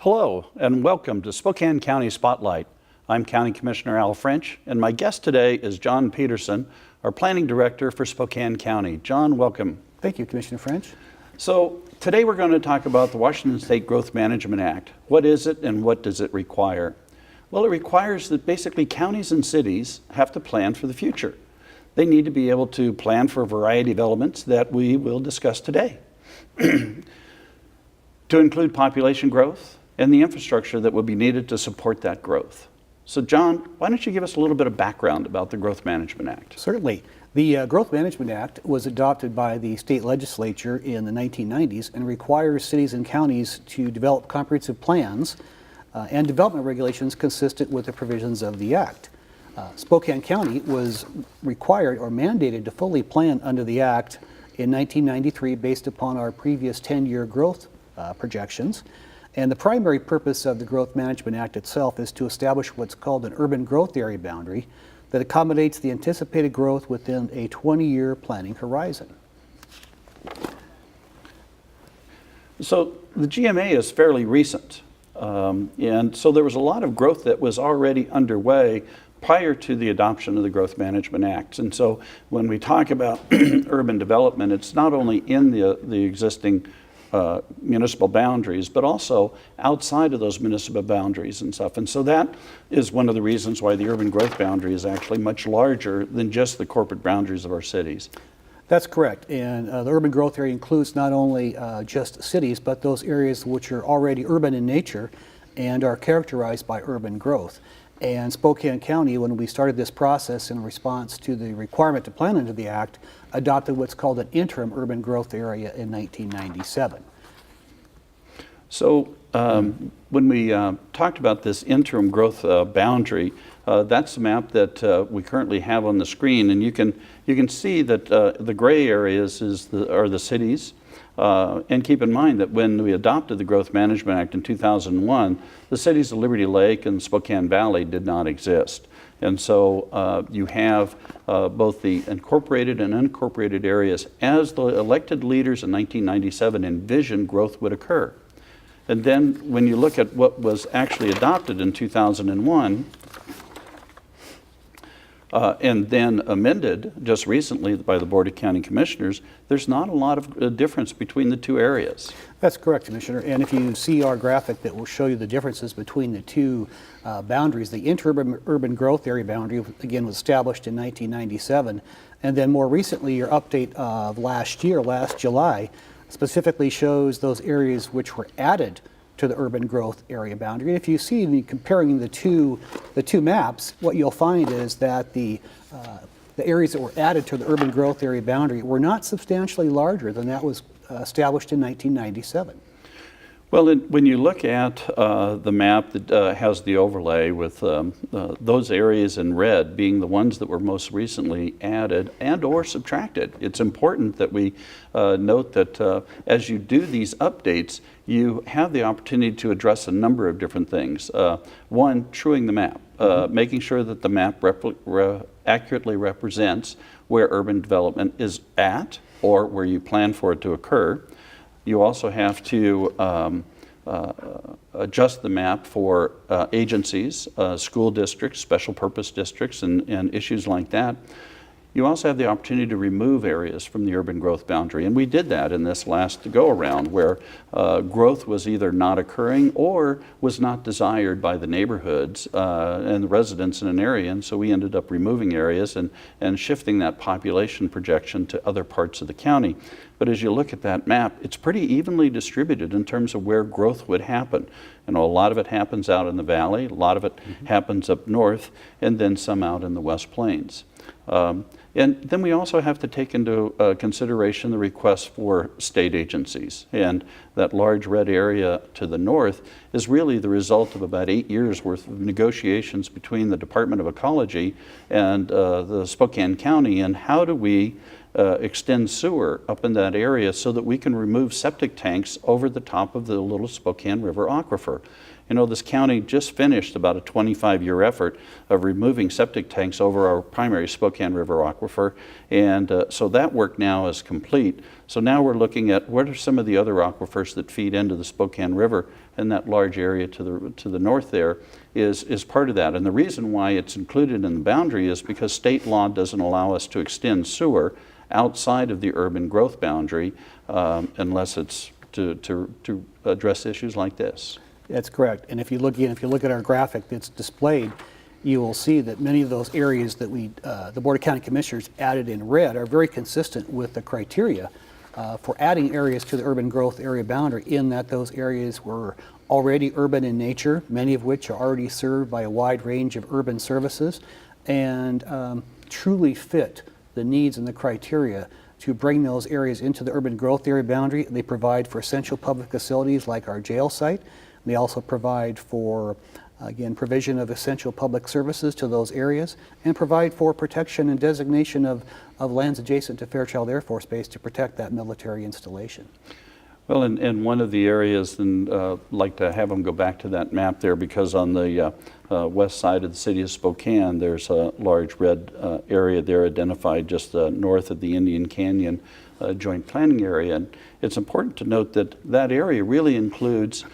Hello, and welcome to Spokane County Spotlight. I'm County Commissioner Al French, and my guest today is John Pederson, our Planning Director for Spokane County. John, welcome. Thank you, Commissioner French. So today we're going to talk about the Washington State Growth Management Act. What is it and what does it require? Well, it requires that basically counties and cities have to plan for the future. They need to be able to plan for a variety of elements that we will discuss today, to include population growth and the infrastructure that will be needed to support that growth. So John, why don't you give us a little bit of background about the Growth Management Act? Certainly. The Growth Management Act was adopted by the state legislature in the 1990s and requires cities and counties to develop comprehensive plans and development regulations consistent with the provisions of the Act. Spokane County was required or mandated to fully plan under the Act in 1993 based upon our previous 10-year growth projections. And the primary purpose of the Growth Management Act itself is to establish what's called an urban growth area boundary that accommodates the anticipated growth within a 20-year planning horizon. So the GMA is fairly recent, and so there was a lot of growth that was already underway prior to the adoption of the Growth Management Act. And so when we talk about urban development, it's not only in the existing municipal boundaries, but also outside of those municipal boundaries and stuff. And so that is one of the reasons why the urban growth boundary is actually much larger than just the corporate boundaries of our cities. That's correct. And the urban growth area includes not only just cities, but those areas which are already urban in nature and are characterized by urban growth. And Spokane County, when we started this process in response to the requirement to plan under the Act, adopted what's called an interim urban growth area in 1997. So when we talked about this interim growth boundary, that's the map that we currently have on the screen, and you can see that the gray areas are the cities. And keep in mind that when we adopted the Growth Management Act in 2001, the cities of Liberty Lake and Spokane Valley did not exist. And so you have both the incorporated and unincorporated areas as the elected leaders in 1997 envisioned growth would occur. And then when you look at what was actually adopted in 2001, and then amended just recently by the Board of County Commissioners, there's not a lot of difference between the two areas. That's correct, Commissioner. And if you see our graphic that will show you the differences between the two boundaries, the interim urban growth area boundary, again, was established in 1997. And then more recently, your update of last July, specifically shows those areas which were added to the urban growth area boundary. And if you see comparing the two maps, what you'll find is that the areas that were added to the urban growth area boundary were not substantially larger than that was established in 1997. Well, when you look at the map that has the overlay with those areas in red being the ones that were most recently added and or subtracted, it's important that we note that as you do these updates, you have the opportunity to address a number of different things. One, truing the map, making sure that the map accurately represents where urban development is at or where you plan for it to occur. You also have to adjust the map for agencies, school districts, special purpose districts, and issues like that. You also have the opportunity to remove areas from the urban growth boundary, and we did that in this last go-around where growth was either not occurring or was not desired by the neighborhoods and the residents in an area, and so we ended up removing areas and shifting that population projection to other parts of the county. But as you look at that map, it's pretty evenly distributed in terms of where growth would happen. You know, a lot of it happens out in the valley, a lot of it happens up north, and then some out in the West Plains. And then we also have to take into consideration the requests for state agencies. And that large red area to the north is really the result of about 8 years worth of negotiations between the Department of Ecology and the Spokane County, and how do we extend sewer up in that area so that we can remove septic tanks over the top of the Little Spokane River aquifer. You know, this county just finished about a 25-year effort of removing septic tanks over our primary Spokane River aquifer, and so that work now is complete. So now we're looking at what are some of the other aquifers that feed into the Spokane River, and that large area to the north there is part of that. And the reason why it's included in the boundary is because state law doesn't allow us to extend sewer outside of the urban growth boundary unless it's to address issues like this. That's correct. And if you look at our graphic that's displayed, you will see that many of those areas that the Board of County Commissioners added in red are very consistent with the criteria for adding areas to the urban growth area boundary, in that those areas were already urban in nature, many of which are already served by a wide range of urban services, and truly fit the needs and the criteria to bring those areas into the urban growth area boundary. They provide for essential public facilities like our jail site. They also provide for, again, provision of essential public services to those areas, and provide for protection and designation of lands adjacent to Fairchild Air Force Base to protect that military installation. Well, and one of the areas, and like to have them go back to that map there, because on the west side of the city of Spokane, there's a large red area there identified just north of the Indian Canyon Joint Planning Area. And it's important to note that that area really includes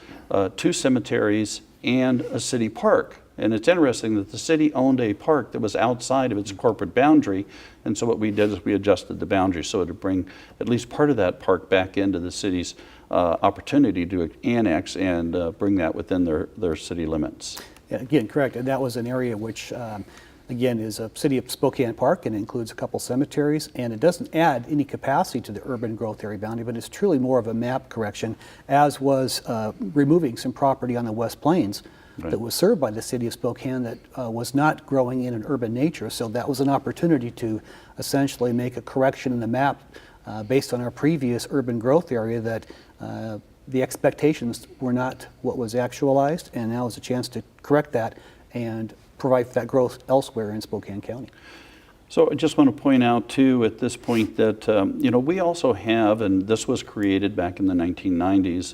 2 cemeteries and a city park. And it's interesting that the city owned a park that was outside of its corporate boundary, and so what we did is we adjusted the boundary so to bring at least part of that park back into the city's opportunity to annex and bring that within their city limits. Yeah, again, correct. And that was an area which, again, is a City of Spokane park, and includes a couple cemeteries, and it doesn't add any capacity to the urban growth area boundary, but it's truly more of a map correction, as was removing some property on the West Plains that was served by the City of Spokane that was not growing in an urban nature. So that was an opportunity to essentially make a correction in the map based on our previous urban growth area, that the expectations were not what was actualized, and now is a chance to correct that and provide for that growth elsewhere in Spokane County. So I just want to point out too at this point that you know, we also have, and this was created back in the 1990s,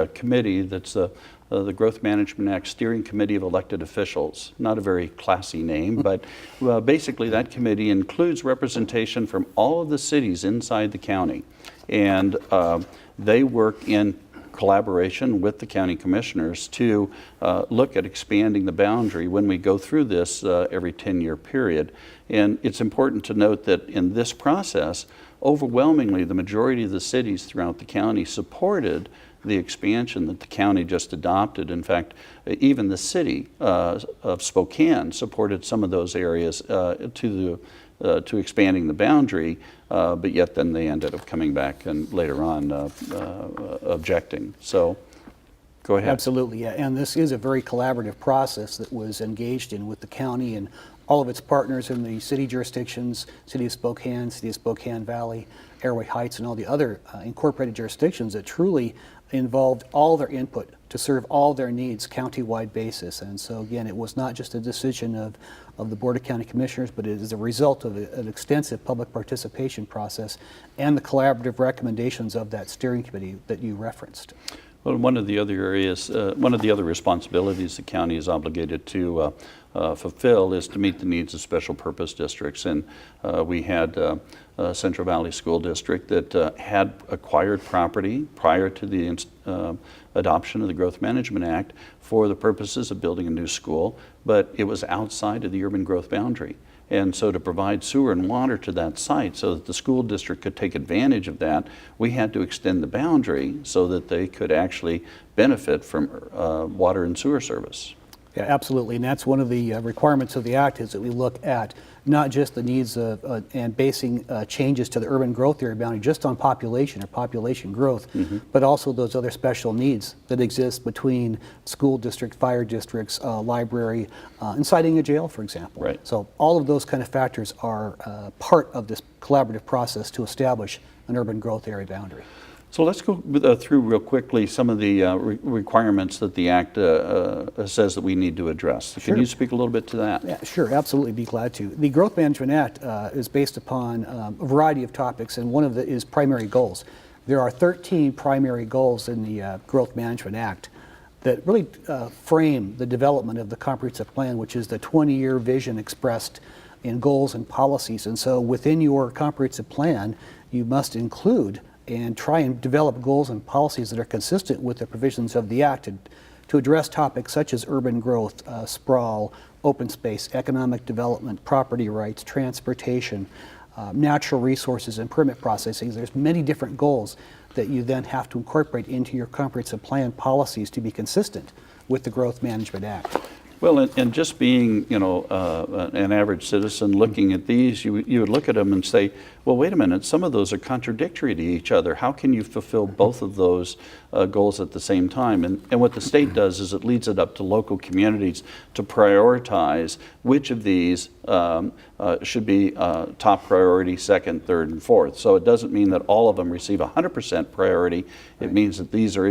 a committee that's the Growth Management Act Steering Committee of Elected Officials. Not a very classy name, but basically that committee includes representation from all of the cities inside the county, and they work in collaboration with the county commissioners to look at expanding the boundary when we go through this every 10-year period. And it's important to note that in this process, overwhelmingly the majority of the cities throughout the county supported the expansion that the county just adopted. In fact, even the city of Spokane supported some of those areas to expanding the boundary, but yet then they ended up coming back and later on objecting. So go ahead. Absolutely, yeah. And this is a very collaborative process that was engaged in with the county and all of its partners in the city jurisdictions, City of Spokane Valley, Airway Heights, and all the other incorporated jurisdictions that truly involved all their input to serve all their needs county-wide basis. And so again, it was not just a decision of the Board of County Commissioners, but it is a result of an extensive public participation process and the collaborative recommendations of that steering committee that you referenced. Well, one of the other areas, one of the other responsibilities the county is obligated to fulfill is to meet the needs of special purpose districts. And we had Central Valley School District that had acquired property prior to the adoption of the Growth Management Act for the purposes of building a new school, but it was outside of the urban growth boundary. And so to provide sewer and water to that site so that the school district could take advantage of that, we had to extend the boundary so that they could actually benefit from water and sewer service. Yeah, absolutely, and that's one of the requirements of the Act, is that we look at not just the needs of and basing changes to the urban growth area boundary just on population or population growth, but also those other special needs that exist between school district, fire districts, library, and siting a jail, for example. Right. So all of those kind of factors are part of this collaborative process to establish an urban growth area boundary. So let's go through real quickly some of the requirements that the Act says that we need to address. Sure. Can you speak a little bit to that? Yeah, sure, absolutely, be glad to. The Growth Management Act is based upon a variety of topics, and one of the is primary goals. There are 13 primary goals in the Growth Management Act. that really frame the development of the comprehensive plan, which is the 20-year vision expressed in goals and policies. And so within your comprehensive plan, you must include and try and develop goals and policies that are consistent with the provisions of the Act to address topics such as urban growth, sprawl, open space, economic development, property rights, transportation, natural resources, and permit processing. There's many different goals that you then have to incorporate into your comprehensive plan policies to be consistent with the Growth Management Act. Well, and just being, an average citizen looking at these, you would look at them and say, well, wait a minute, some of those are contradictory to each other. How can you fulfill both of those goals at the same time? And what the state does is it leads it up to local communities to prioritize which of these should be top priority, second, third, and fourth. So it doesn't mean that all of them receive 100% priority. It means that these are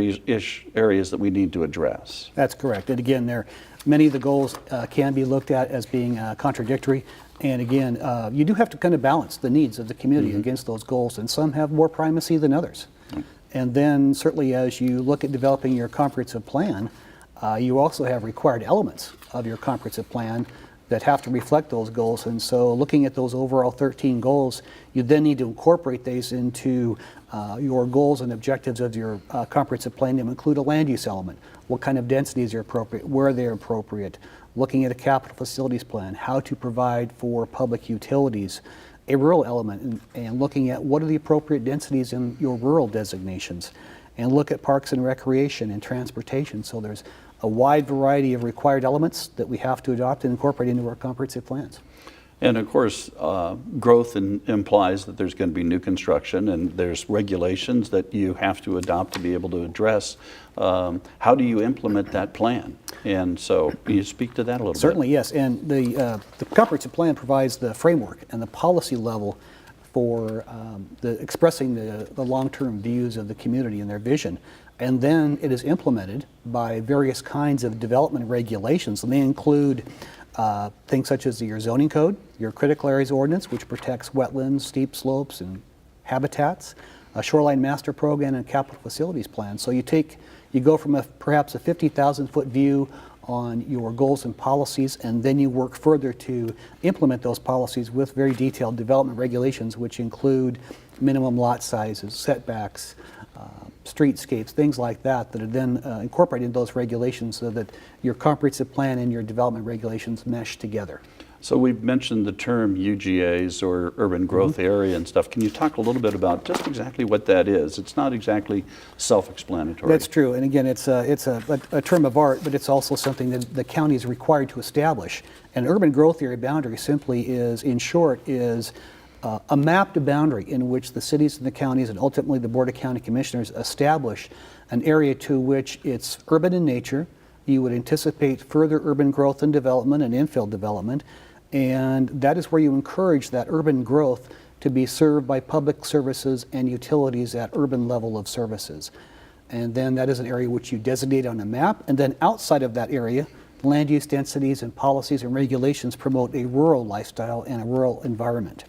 areas that we need to address. That's correct. And again, many of the goals can be looked at as being contradictory. And again, you do have to kind of balance the needs of the community against those goals, and some have more primacy than others. And then certainly as you look at developing your comprehensive plan, you also have required elements of your comprehensive plan that have to reflect those goals. And so looking at those overall 13 goals, you then need to incorporate these into your goals and objectives of your comprehensive plan to include a land use element. What kind of densities are appropriate, where they're appropriate, looking at a capital facilities plan, how to provide for public utilities, a rural element, and looking at what are the appropriate densities in your rural designations, and look at parks and recreation and transportation. So there's a wide variety of required elements that we have to adopt and incorporate into our comprehensive plans. And of course, growth implies that there's going to be new construction, and there's regulations that you have to adopt to be able to address. How do you implement that plan? And so, can you speak to that a little bit? Certainly, yes. And the comprehensive plan provides the framework and the policy level for expressing the long-term views of the community and their vision. And then it is implemented by various kinds of development regulations, and they include things such as your zoning code, your critical areas ordinance, which protects wetlands, steep slopes, and habitats, a shoreline master program, and capital facilities plan. So you go from perhaps a 50,000-foot view on your goals and policies, and then you work further to implement those policies with very detailed development regulations, which include minimum lot sizes, setbacks, streetscapes, things like that, that are then incorporated into those regulations so that your comprehensive plan and your development regulations mesh together. So we've mentioned the term UGAs, or urban growth area and stuff. Can you talk a little bit about just exactly what that is? It's not exactly self-explanatory. That's true. And again, it's a term of art, but it's also something that the county is required to establish. An urban growth area boundary simply is, in short, is a mapped boundary in which the cities and the counties and ultimately the Board of County Commissioners establish an area to which it's urban in nature. You would anticipate further urban growth and development and infill development, and that is where you encourage that urban growth to be served by public services and utilities at urban level of services. And then that is an area which you designate on a map, and then outside of that area, land use densities and policies and regulations promote a rural lifestyle and a rural environment.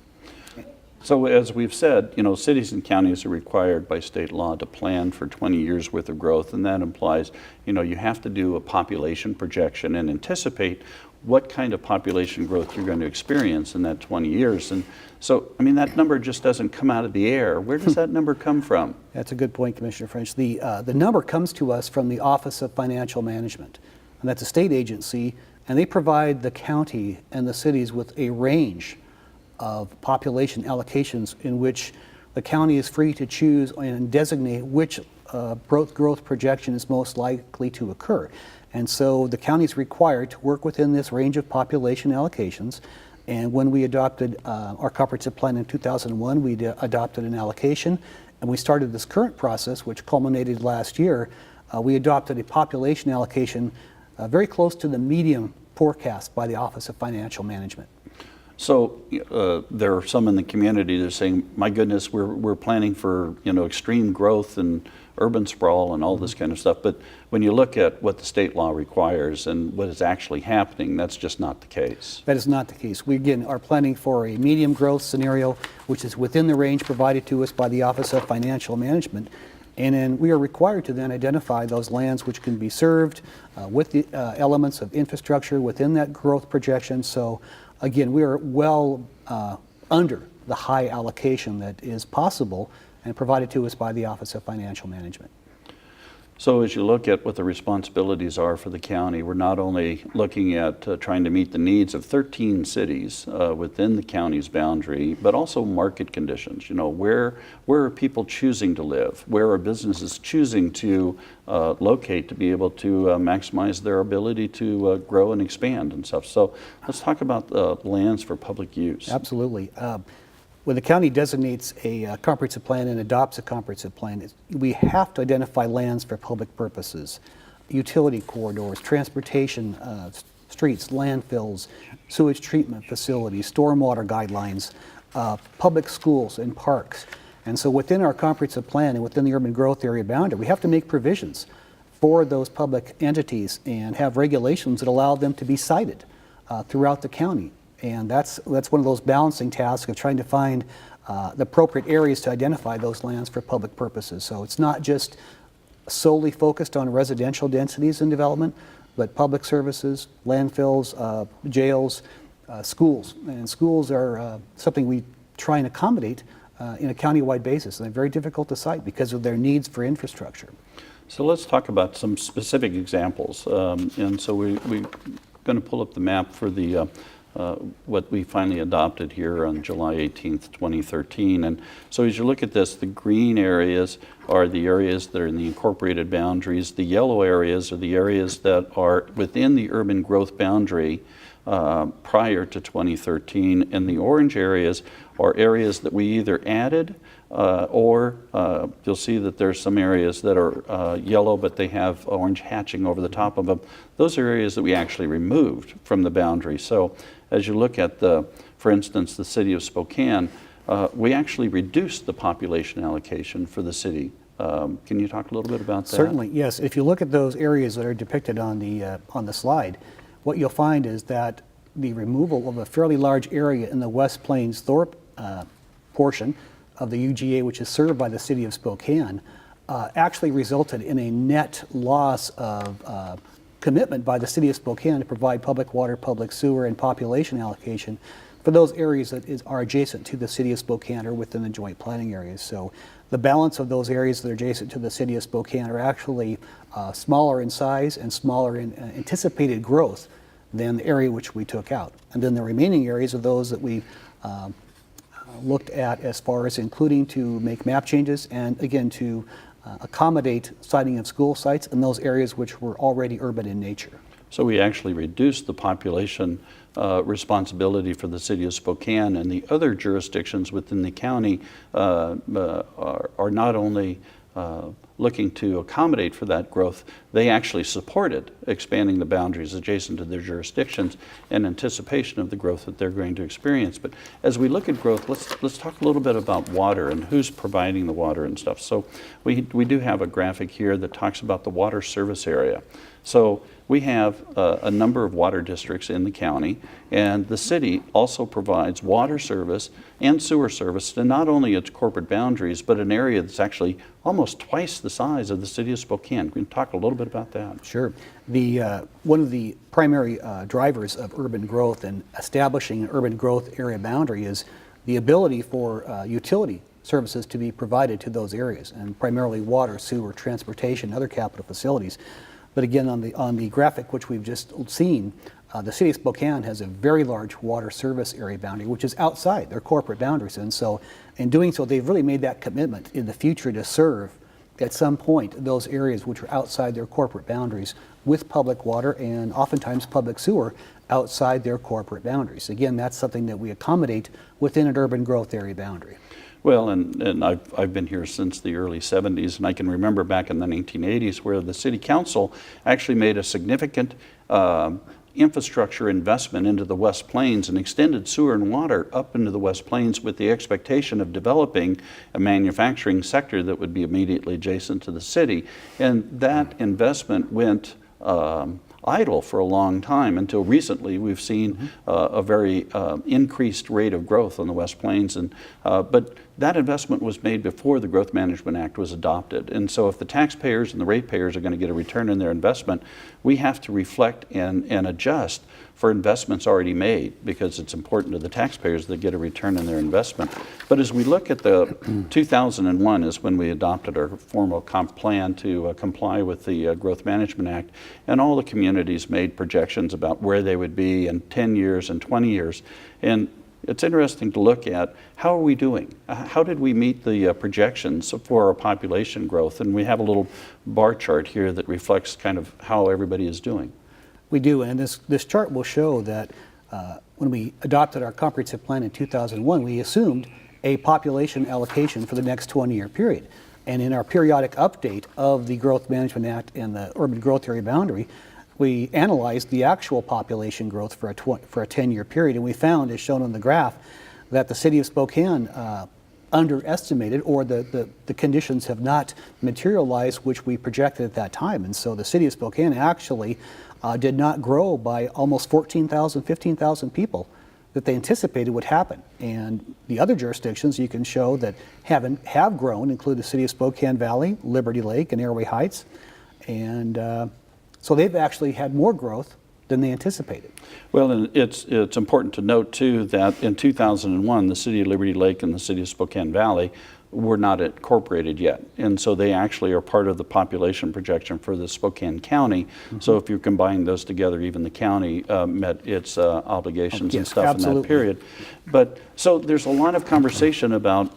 So as we've said, cities and counties are required by state law to plan for 20 years worth of growth, and that implies, you have to do a population projection and anticipate what kind of population growth you're going to experience in that 20 years. And so, that number just doesn't come out of the air. Where does that number come from? That's a good point, Commissioner French. The number comes to us from the Office of Financial Management, and that's a state agency, and they provide the county and the cities with a range of population allocations in which the county is free to choose and designate which growth projection is most likely to occur. And so the county is required to work within this range of population allocations. And when we adopted our comprehensive plan in 2001, we adopted an allocation, and we started this current process, which culminated last year. We adopted a population allocation very close to the median forecast by the Office of Financial Management. So there are some in the community that are saying, my goodness, we're planning for extreme growth and urban sprawl and all this kind of stuff. But when you look at what the state law requires and what is actually happening, that's just not the case. That is not the case. We, again, are planning for a medium growth scenario, which is within the range provided to us by the Office of Financial Management. And then we are required to then identify those lands which can be served with the elements of infrastructure within that growth projection. So again, we are well under the high allocation that is possible and provided to us by the Office of Financial Management. So as you look at what the responsibilities are for the county, we're not only looking at trying to meet the needs of 13 cities within the county's boundary, but also market conditions. You know, where are people choosing to live? Where are businesses choosing to locate to be able to maximize their ability to grow and expand and stuff? So let's talk about lands for public use. Absolutely. When the county designates a comprehensive plan and adopts a comprehensive plan, we have to identify lands for public purposes, utility corridors, transportation, streets, landfills, sewage treatment facilities, stormwater guidelines, public schools and parks. And so within our comprehensive plan and within the urban growth area boundary, we have to make provisions for those public entities and have regulations that allow them to be sited throughout the county. And that's one of those balancing tasks of trying to find the appropriate areas to identify those lands for public purposes. So it's not just solely focused on residential densities and development, but public services, landfills, jails, schools. And schools are something we try and accommodate in a countywide basis. And they're very difficult to site because of their needs for infrastructure. So let's talk about some specific examples. And so we're going to pull up the map for the what we finally adopted here on July 18th, 2013. And so as you look at this, the green areas are the areas that are in the incorporated boundaries. The yellow areas are the areas that are within the urban growth boundary prior to 2013. And the orange areas are areas that we either added or you'll see that there's some areas that are yellow, but they have orange hatching over the top of them. Those are areas that we actually removed from the boundary. So as you look at for instance, the city of Spokane, we actually reduced the population allocation for the city. Can you talk a little bit about that? Certainly, yes. If you look at those areas that are depicted on the slide, what you'll find is that the removal of a fairly large area in the West Plains Thorpe portion of the UGA, which is served by the city of Spokane, actually resulted in a net loss of commitment by the city of Spokane to provide public water, public sewer, and population allocation for those areas that are adjacent to the city of Spokane or within the joint planning areas. So the balance of those areas that are adjacent to the city of Spokane are actually smaller in size and smaller in anticipated growth than the area which we took out. And then the remaining areas are those that we looked at as far as including to make map changes and again to accommodate siting of school sites in those areas which were already urban in nature. So we actually reduced the population responsibility for the city of Spokane, and the other jurisdictions within the county are not only looking to accommodate for that growth, they actually supported expanding the boundaries adjacent to their jurisdictions in anticipation of the growth that they're going to experience. But as we look at growth, let's talk a little bit about water and who's providing the water and stuff. So we do have a graphic here that talks about the water service area. So we have a number of water districts in the county, and the city also provides water service and sewer service to not only its corporate boundaries, but an area that's actually almost twice the size of the city of Spokane. Can you talk a little bit about that? Sure. One of the primary drivers of urban growth and establishing an urban growth area boundary is the ability for utility services to be provided to those areas, and primarily water, sewer, transportation, other capital facilities. But again, on the graphic which we've just seen, the city of Spokane has a very large water service area boundary, which is outside their corporate boundaries. And so in doing so, they've really made that commitment in the future to serve at some point those areas which are outside their corporate boundaries with public water and oftentimes public sewer outside their corporate boundaries. Again, that's something that we accommodate within an urban growth area boundary. Well, and I've been here since the early 70s, and I can remember back in the 1980s where the city council actually made a significant infrastructure investment into the West Plains and extended sewer and water up into the West Plains with the expectation of developing a manufacturing sector that would be immediately adjacent to the city. And that investment went idle for a long time until recently we've seen a very increased rate of growth on the West Plains. And but that investment was made before the Growth Management Act was adopted. And so if the taxpayers and the ratepayers are going to get a return in their investment, we have to reflect and adjust for investments already made, because it's important to the taxpayers that get a return in their investment. But as we look at the 2001 is when we adopted our formal comp plan to comply with the Growth Management Act, and all the communities made projections about where they would be in 10 years and 20 years. And it's interesting to look at how are we doing? How did we meet the projections for our population growth? And we have a little bar chart here that reflects kind of how everybody is doing. We do, and this chart will show that when we adopted our comprehensive plan in 2001, we assumed a population allocation for the next 20-year period. And in our periodic update of the Growth Management Act and the urban growth area boundary, we analyzed the actual population growth for a 10-year period, and we found, as shown on the graph, that the city of Spokane underestimated, or the conditions have not materialized which we projected at that time. And so the city of Spokane actually did not grow by almost 14,000, 15,000 people that they anticipated would happen. And the other jurisdictions you can show that have grown include the city of Spokane Valley, Liberty Lake, and Airway Heights. And so they've actually had more growth than they anticipated. Well, and it's important to note too that in 2001, the city of Liberty Lake and the city of Spokane Valley were not incorporated yet. And so they actually are part of the population projection for the Spokane County. Mm-hmm. So if you combine those together, even the county met its obligations and stuff in that period. But so there's a lot of conversation about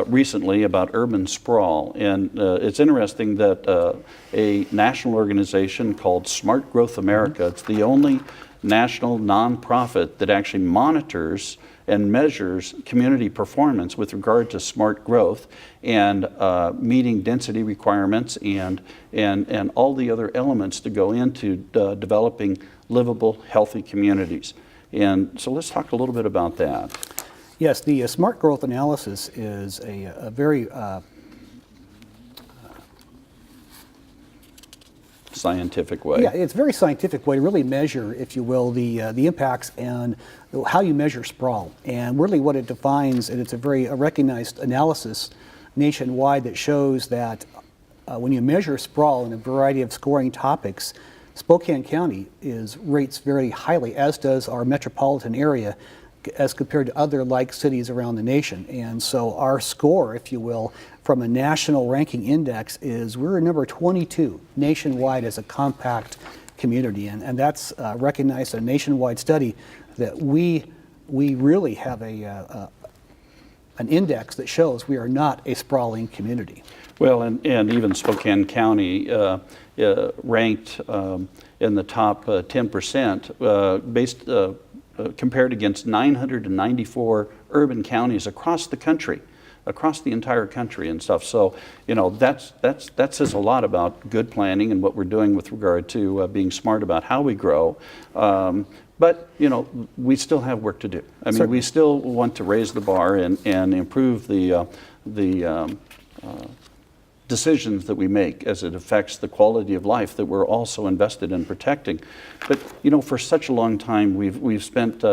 recently about urban sprawl. And it's interesting that a national organization called Smart Growth America, it's the only national nonprofit that actually monitors and measures community performance with regard to smart growth and meeting density requirements and all the other elements to go into developing livable, healthy communities. And so let's talk a little bit about that. Yes, the smart growth analysis is a very scientific way. Yeah, it's a very scientific way to really measure, if you will, the impacts and how you measure sprawl. And really what it defines, and it's a very recognized analysis nationwide that shows that when you measure sprawl in a variety of scoring topics, Spokane County rates very highly, as does our metropolitan area, as compared to other like cities around the nation. And so our score, if you will, from a national ranking index is we're number 22 nationwide as a compact community. And that's recognized in a nationwide study that we really have an index that shows we are not a sprawling community. Well, and even Spokane County ranked in the top 10% based compared against 994 urban counties across the country, across the entire country and stuff. So, you know, that says a lot about good planning and what we're doing with regard to being smart about how we grow. But, you know, we still have work to do. I mean, certainly. We still want to raise the bar and improve the decisions that we make as it affects the quality of life that we're also invested in protecting. But, you know, for such a long time, we've spent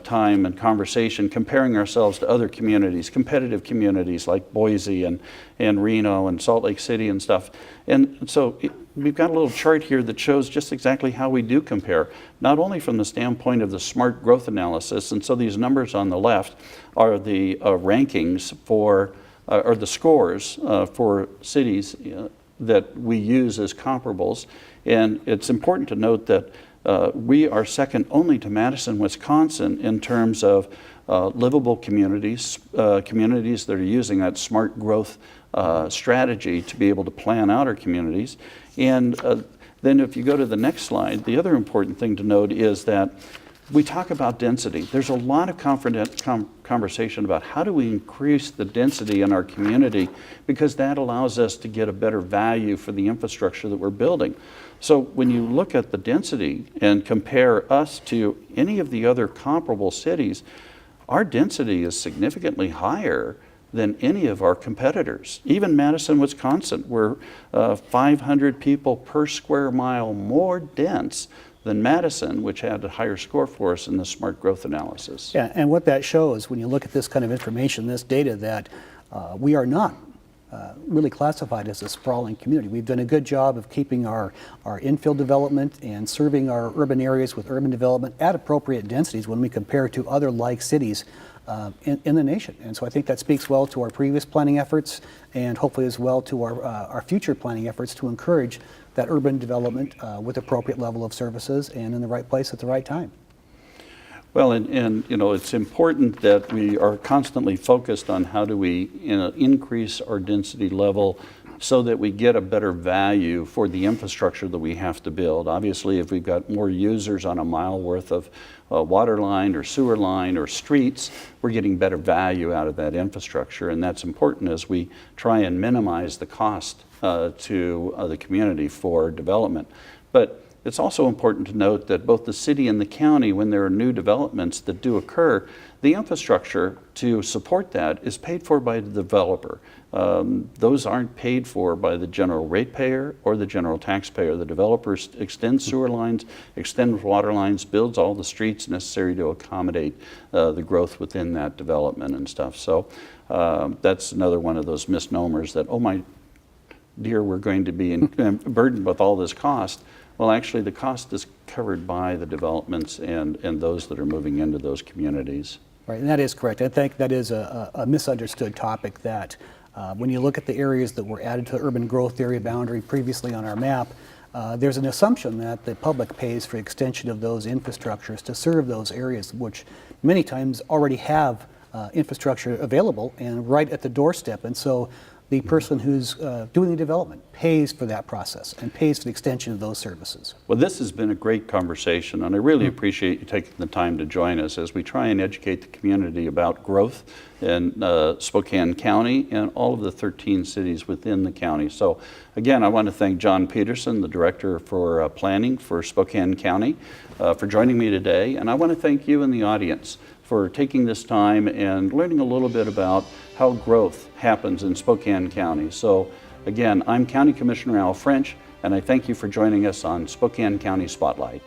time and conversation comparing ourselves to other communities, competitive communities like Boise and Reno and Salt Lake City and stuff. And so we've got a little chart here that shows just exactly how we do compare, not only from the standpoint of the smart growth analysis, and so these numbers on the left are the rankings for or the scores for cities that we use as comparables. And it's important to note that we are second only to Madison, Wisconsin in terms of livable communities, communities that are using that smart growth strategy to be able to plan out our communities. And then if you go to the next slide, the other important thing to note is that we talk about density. There's a lot of conversation about how do we increase the density in our community, because that allows us to get a better value for the infrastructure that we're building. So when you look at the density and compare us to any of the other comparable cities, our density is significantly higher than any of our competitors. Even Madison, Wisconsin, we're 500 people per square mile more dense than Madison, which had a higher score for us in the smart growth analysis. Yeah, and what that shows when you look at this kind of information, this data, that we are not really classified as a sprawling community. We've done a good job of keeping our infill development and serving our urban areas with urban development at appropriate densities when we compare to other like cities in the nation. And so I think that speaks well to our previous planning efforts, and hopefully as well to our future planning efforts to encourage that urban development with appropriate level of services and in the right place at the right time. Well, and you know, it's important that we are constantly focused on how do we increase our density level so that we get a better value for the infrastructure that we have to build. Obviously, if we've got more users on a mile worth of water line or sewer line or streets, we're getting better value out of that infrastructure, and that's important as we try and minimize the cost to the community for development. But it's also important to note that both the city and the county, when there are new developments that do occur, the infrastructure to support that is paid for by the developer. Those aren't paid for by the general ratepayer or the general taxpayer. The developer extends sewer lines, extends water lines, builds all the streets necessary to accommodate the growth within that development and stuff. So that's another one of those misnomers that, oh my dear, we're going to be burdened with all this cost. Well, actually, the cost is covered by the developments and those that are moving into those communities. Right, and that is correct. I think that is a misunderstood topic, that when you look at the areas that were added to the urban growth area boundary previously on our map, there's an assumption that the public pays for extension of those infrastructures to serve those areas, which many times already have infrastructure available and right at the doorstep. And so the person who's doing the development pays for that process and pays for the extension of those services. Well, this has been a great conversation, and I really appreciate you taking the time to join us as we try and educate the community about growth in Spokane County and all of the 13 cities within the county. So again, I want to thank John Pederson, the Director for Planning for Spokane County, for joining me today. And I want to thank you in the audience for taking this time and learning a little bit about how growth happens in Spokane County. So again, I'm County Commissioner Al French, and I thank you for joining us on Spokane County Spotlight.